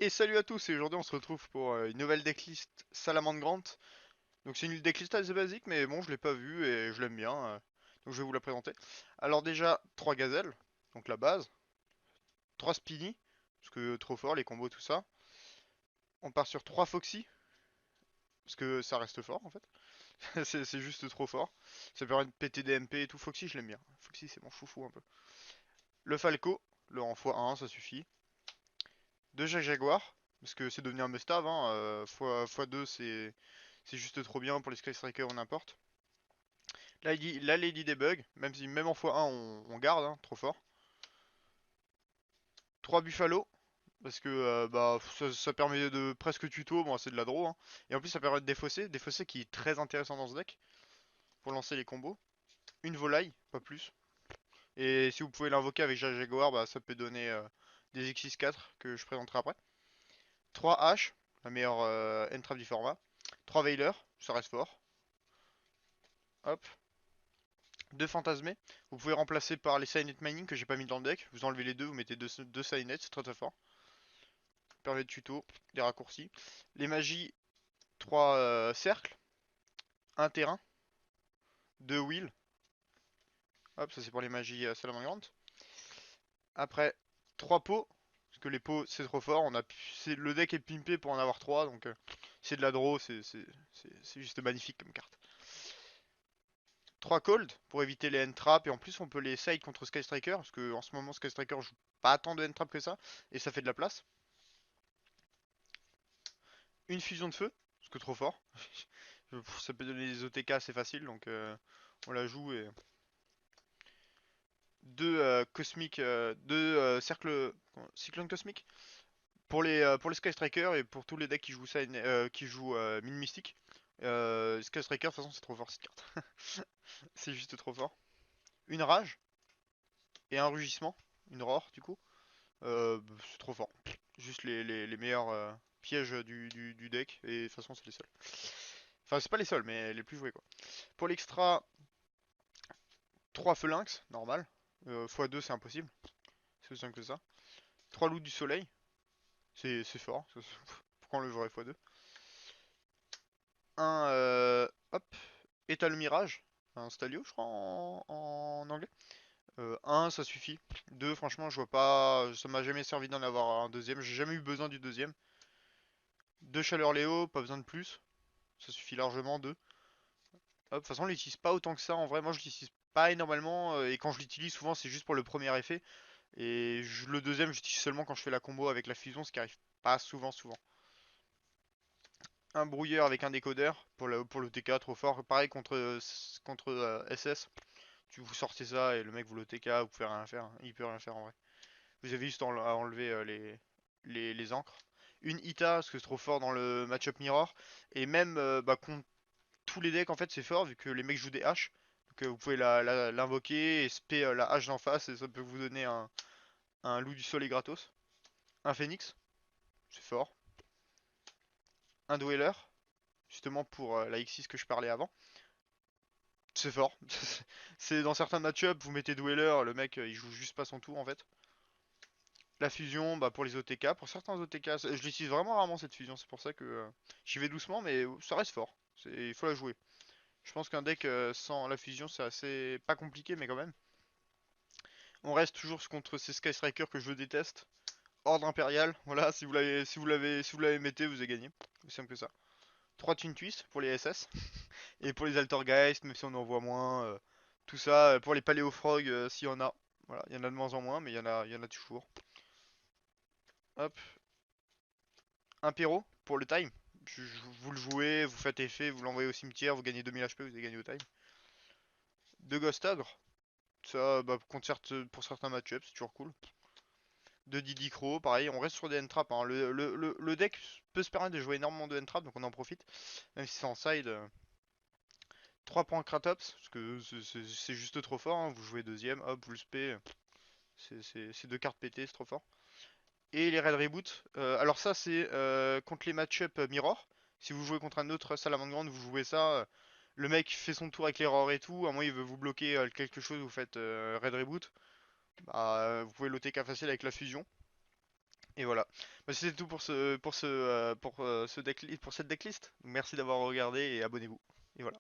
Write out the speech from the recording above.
Et salut à tous, et aujourd'hui on se retrouve pour une nouvelle decklist Salamandre Grant. Donc c'est une decklist assez basique, mais bon, je l'ai pas vue et je l'aime bien, donc je vais vous la présenter. Alors déjà, 3 gazelles, donc la base, 3 spinny, parce que trop fort, les combos, tout ça. On part sur 3 foxy, parce que ça reste fort en fait. C'est juste trop fort. Ça permet de péter des MP et tout. Foxy, je l'aime bien. Foxy, c'est mon foufou un peu. Le Falco, le en x1, ça suffit. 2 Jaguar, parce que c'est devenu un must-have, hein. x2, c'est juste trop bien pour les Sky Striker ou n'importe. La Lady Debug, même si même en x1 on garde, hein, trop fort. 3 Buffalo, parce que bah, ça permet de presque tuto, bon c'est de la draw, hein. Et en plus ça permet de défausser qui est très intéressant dans ce deck, pour lancer les combos. Une volaille, pas plus. Et si vous pouvez l'invoquer avec Jaguar, bah, ça peut donner des X64 que je présenterai après. 3 H, la meilleure entrave du format. 3 Veiler, ça reste fort. Hop. 2 fantasmés. Vous pouvez remplacer par les Signet Mining que j'ai pas mis dans le deck. Vous enlevez les deux, vous mettez deux Signet, c'est très très fort. Permet de tuto, des raccourcis. Les magies, 3 cercles, un terrain, 2 wheels. Hop, ça c'est pour les magies salamandrantes. Après, 3 pots. Parce que les pots c'est trop fort. Le deck est pimpé pour en avoir 3. Donc c'est de la draw, c'est juste magnifique comme carte. 3 cold pour éviter les end traps et en plus on peut les side contre Sky Striker parce que en ce moment Sky Striker joue pas tant de end trap que ça et ça fait de la place. Une fusion de feu, parce que trop fort. Ça peut donner des OTK assez facile donc on la joue et deux cosmiques, deux cercles cyclone cosmique pour les Sky Striker et pour tous les decks qui jouent mine mystique. Sky Striker de toute façon c'est trop fort cette carte. C'est juste trop fort. Une rage et un rugissement, une roar du coup. C'est trop fort. Juste les meilleurs pièges du deck. Et de toute façon, c'est les seuls. Enfin, c'est pas les seuls, mais les plus joués quoi. Pour l'extra, 3 phalanx, normal. x2, c'est impossible. C'est aussi simple que ça. 3 loups du soleil, c'est fort. Pourquoi on le jouerait x2? Un, hop, étal mirage. Un stalio, je crois, en anglais. 1, ça suffit. 2, franchement, je vois pas. Ça m'a jamais servi d'en avoir un deuxième. J'ai jamais eu besoin du deuxième. 2 chaleur Léo, pas besoin de plus. Ça suffit largement, 2. Hop, de toute façon, on l'utilise pas autant que ça. En vrai, moi, je l'utilise pas énormément. Et quand je l'utilise, souvent, c'est juste pour le premier effet. Et le deuxième, j'utilise seulement quand je fais la combo avec la fusion, ce qui arrive pas souvent. Un brouilleur avec un décodeur pour le TK, trop fort. Pareil contre SS. Tu vous sortez ça et le mec vous le TK, vous pouvez rien faire. Il peut rien faire en vrai. Vous avez juste à enlever les encres. Une Ita, parce que c'est trop fort dans le match-up mirror. Et même bah, contre tous les decks en fait c'est fort vu que les mecs jouent des haches. Donc vous pouvez l'invoquer et spé la hache d'en face et ça peut vous donner un loup du soleil gratos. Un phénix, c'est fort. Un dweller, justement pour la X6 que je parlais avant. C'est fort. C'est dans certains match-up, vous mettez dweller, le mec il joue juste pas son tour en fait. La fusion, bah pour les OTK, pour certains OTK, je l'utilise vraiment rarement cette fusion, c'est pour ça que j'y vais doucement, mais ça reste fort. Il faut la jouer. Je pense qu'un deck sans la fusion c'est assez pas compliqué, mais quand même. On reste toujours contre ces Sky Strikers que je déteste. Ordre impérial, voilà, si vous l'avez mettez, vous avez gagné. Aussi simple que ça. 3 Twin Twist pour les SS. Et pour les Altergeist, même si on en voit moins. Tout ça, pour les Paléofrog, s'il y en a. Voilà, il y en a de moins en moins, mais il y en a toujours. Hop, un Pyro pour le time. Vous le jouez, vous faites effet, vous l'envoyez au cimetière, vous gagnez 2000 HP, vous avez gagné au time. 2 Ghost Ogre, ça, bah, pour certains match-ups, c'est toujours cool. De Didi Crow, pareil, on reste sur des end-traps, hein. Le deck peut se permettre de jouer énormément de end-traps, donc on en profite. Même si c'est en side. 3 points Kratops, parce que c'est juste trop fort, hein. Vous jouez deuxième, hop, vous le spé. C'est deux cartes pétées, c'est trop fort. Et les Red Reboot, alors ça c'est contre les match-up Mirror. Si vous jouez contre un autre Salamandre, vous jouez ça. Le mec fait son tour avec l'erreur et tout, à moins il veut vous bloquer quelque chose, vous faites Red Reboot. Bah, vous pouvez l'OTK facile avec la fusion. Et voilà. Bah, c'était tout pour ce pour cette decklist. Merci d'avoir regardé et abonnez-vous. Et voilà.